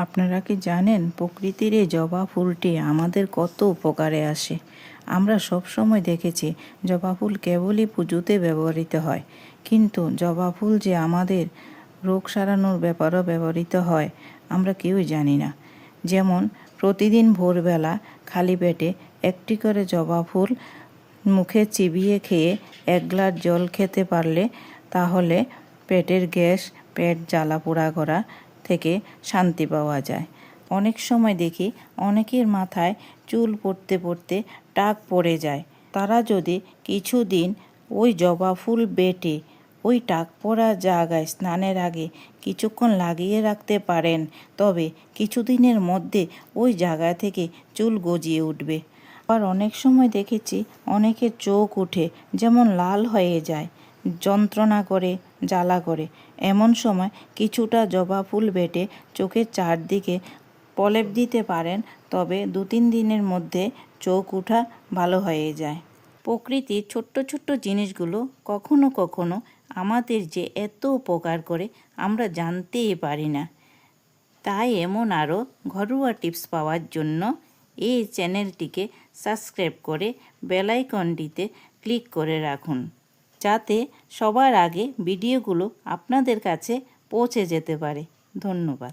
আপনারা কি জানেন প্রকৃতির এই জবা ফুলটি আমাদের কত উপকারে আসে? আমরা সব সময় দেখেছি জবা ফুল কেবলই পুজোতে ব্যবহৃত হয়, কিন্তু জবা ফুল যে আমাদের রোগ সারানোর ব্যাপারেও ব্যবহৃত হয় আমরা কেউই জানি না। যেমন প্রতিদিন ভোরবেলা খালি পেটে একটি করে জবা ফুল মুখে চিবিয়ে খেয়ে 1 গ্লাস জল খেতে পারলে তাহলে পেটের গ্যাস, পেট জ্বালা পোড়া করা থেকে শান্তি পাওয়া যায়। অনেক সময় দেখি অনেকের মাথায় চুল পড়তে পড়তে টাক পড়ে যায়। তারা যদি কিছুদিন ওই জবা ফুল বেটে ওই টাক পড়া জায়গায় স্নানের আগে কিছুক্ষণ লাগিয়ে রাখতে পারেন, তবে কিছুদিনের মধ্যে ওই জায়গা থেকে চুল গজিয়ে উঠবে। আবার অনেক সময় দেখেছি অনেকের চোখ উঠে যেমন লাল হয়ে যায়, যন্ত্রণা করে, জ্বালা করে। এমন সময় কিছুটা জবা ফুল বেটে চোখের চারদিকে প্রলেপ দিতে পারেন, তবে 2-3 দিনের মধ্যে চোখ ওঠা ভালো হয়ে যায়। প্রকৃতির ছোট্ট ছোট্ট জিনিসগুলো কখনো কখনো আমাদের যে এত উপকার করে আমরা জানতেই পারি না। তাই এমন আরও ঘরোয়া টিপস পাওয়ার জন্য এই চ্যানেলটিকে সাবস্ক্রাইব করে বেল আইকনটিতে ক্লিক করে রাখুন, যাতে সবার আগে ভিডিওগুলো আপনাদের কাছে পৌঁছে যেতে পারে। ধন্যবাদ।